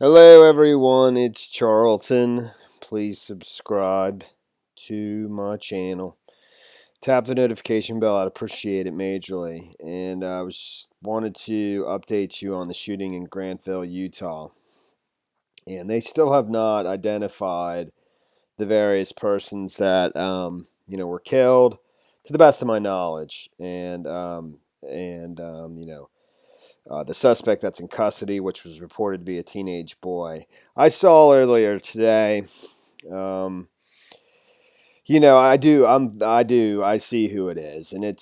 Hello, everyone. It's Charlton. Please subscribe to my channel. Tap the notification bell. I'd appreciate it majorly. And I was wanted to update you on the shooting in Grantsville, Utah. And they still have not identified the various persons that were killed, to the best of my knowledge. The suspect that's in custody, which was reported to be a teenage boy. I saw earlier today. Um, I do. I see who it is, and it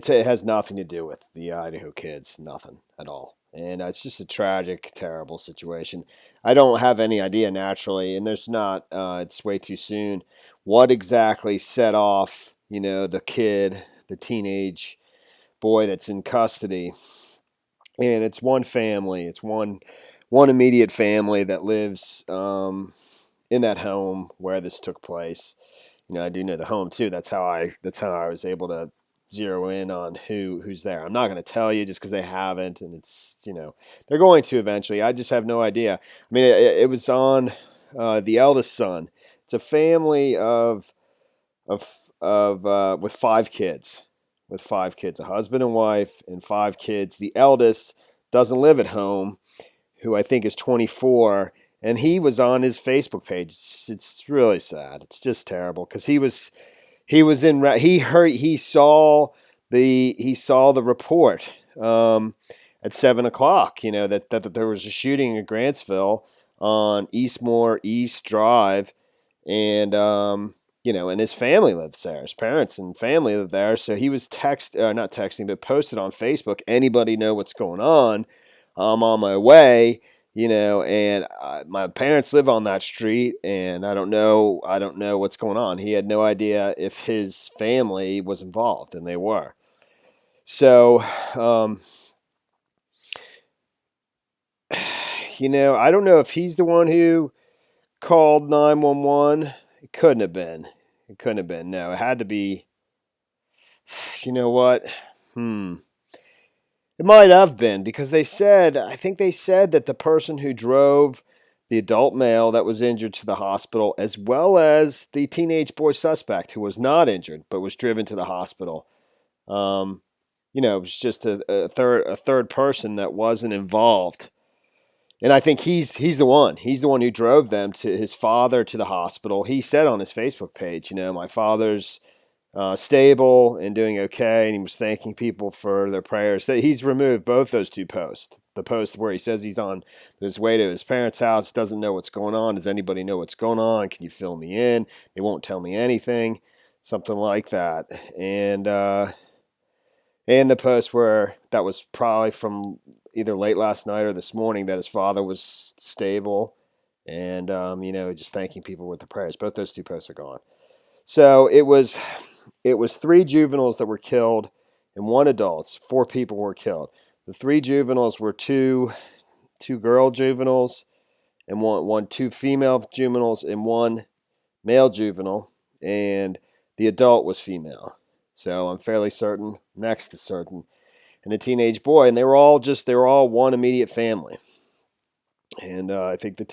has nothing to do with the Idaho kids. Nothing at all. And it's just a tragic, terrible situation. I don't have any idea naturally, and there's not. It's way too soon. What exactly set off? The teenage boy that's in custody, and it's one family. It's one immediate family that lives in that home where this took place. I do know the home too. That's how I was able to zero in on who's there. I'm not going to tell you just because they haven't, and they're going to eventually. I just have no idea. I mean, it was on the eldest son. It's a family of with five kids, a husband and wife, and five kids. The eldest doesn't live at home, who I think is 24, and he was on his Facebook page. It's really sad. It's just terrible because he was in he heard he saw the report at 7 o'clock. That there was a shooting in Grantsville on Eastmore East Drive, and and his family lives there. His parents and family live there. So he was not texting, but posted on Facebook. Anybody know what's going on? I'm on my way. And my parents live on that street, and I don't know what's going on. He had no idea if his family was involved, and they were. So, I don't know if he's the one who called 911. It couldn't have been. It couldn't have been. No, it had to be. You know what? It might have been because I think they said that the person who drove the adult male that was injured to the hospital, as well as the teenage boy suspect who was not injured but was driven to the hospital, it was just a third person that wasn't involved. And I think he's the one. He's the one who drove them to his father to the hospital. He said on his Facebook page, my father's stable and doing okay, and he was thanking people for their prayers. That he's removed both those two posts. The post where he says he's on his way to his parents' house, doesn't know what's going on. Does anybody know what's going on? Can you fill me in? They won't tell me anything, something like that. And the post where that was probably from either late last night or this morning, that his father was stable, and just thanking people with the prayers. Both those two posts are gone. So it was three juveniles that were killed and one adult. Four people were killed. The three juveniles were two girl juveniles and two female juveniles and one male juvenile, and the adult was female. So I'm fairly certain, next to certain, and the teenage boy, and they were all one immediate family. And I think the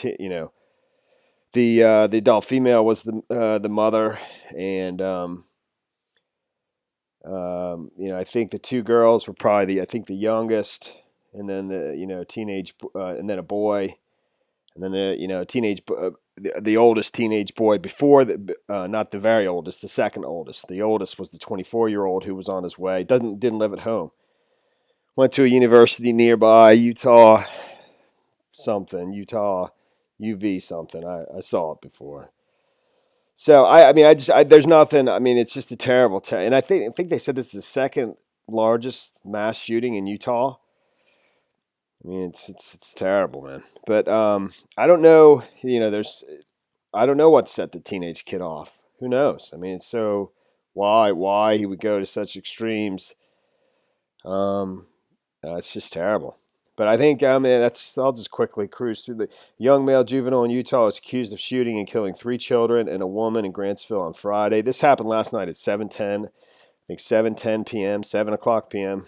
adult female was the mother, and I think the two girls were probably the youngest, and then the teenage, and then a boy, and then the oldest teenage boy before not the very oldest, the second oldest. The oldest was the 24-year-old who was on his way. Didn't live at home. Went to a university nearby, Utah UV something. I saw it before. So there's nothing. I mean, it's just a terrible. And I think they said this is the second largest mass shooting in Utah. I mean, it's terrible, man. But I don't know. I don't know what set the teenage kid off. Who knows? I mean, so why he would go to such extremes? It's just terrible. But I think I'll just quickly cruise through. The young male juvenile in Utah is accused of shooting and killing three children and a woman in Grantsville on Friday. This happened last night at 7:10. I think 7:10 p.m., 7 o'clock p.m.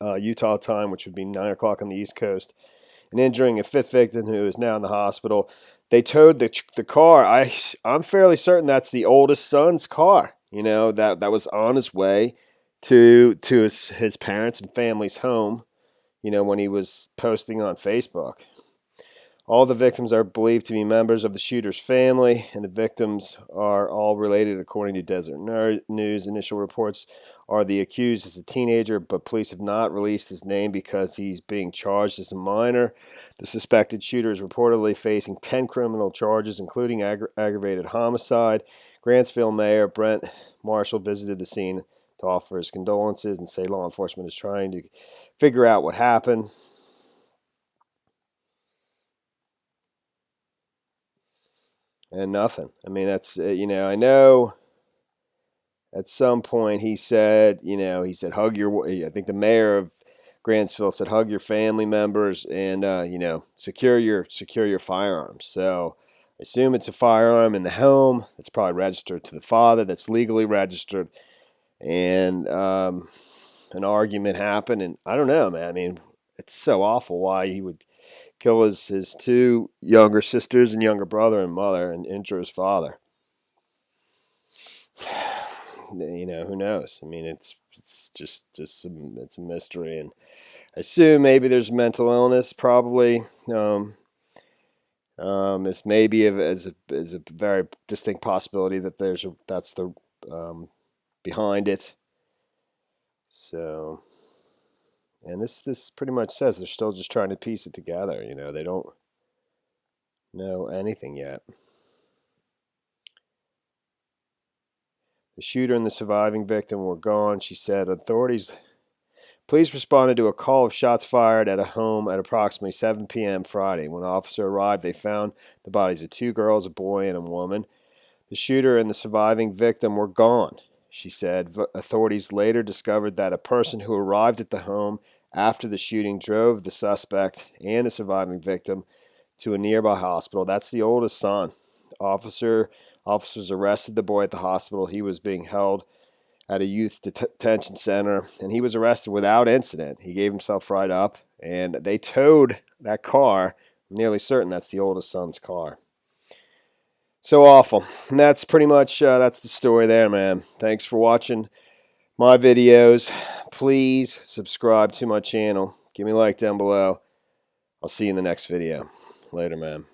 Utah time, which would be 9 o'clock on the East Coast. and injuring a fifth victim who is now in the hospital. They towed the car. I'm fairly certain that's the oldest son's car. That was on his way to his parents' and family's home. When he was posting on Facebook. All the victims are believed to be members of the shooter's family, and the victims are all related according to Desert News. Initial reports are the accused is a teenager, but police have not released his name because he's being charged as a minor. The suspected shooter is reportedly facing 10 criminal charges, including aggravated homicide. Grantsville Mayor Brent Marshall visited the scene to offer his condolences and say law enforcement is trying to figure out what happened. And nothing. I mean, that's, I know at some point he said, hug I think the mayor of Grantsville said, hug your family members and, secure your firearms. So I assume it's a firearm in the home that's probably registered to the father, that's legally registered. And an argument happened. And I don't know, man. I mean, it's so awful why he would kill his two younger sisters and younger brother and mother and injure his father. Who knows? I mean, it's just it's a mystery, and I assume maybe there's mental illness. Probably, it's maybe as a very distinct possibility that that's the behind it. So, and this pretty much says they're still just trying to piece it together. They don't know anything yet. The shooter and the surviving victim were gone, she said. Police responded to a call of shots fired at a home at approximately 7 p.m. Friday. When officers arrived, they found the bodies of 2 girls, a boy, and a woman. The shooter and the surviving victim were gone, she said. Authorities later discovered that a person who arrived at the home after the shooting drove the suspect and the surviving victim to a nearby hospital. That's the oldest son. Officers arrested the boy at the hospital. He was being held at a youth detention center, and he was arrested without incident. He gave himself right up, and they towed that car. I'm nearly certain that's the oldest son's car. So awful. And that's pretty much, that's the story there, man. Thanks for watching my videos. Please subscribe to my channel. Give me a like down below. I'll see you in the next video. Later, man.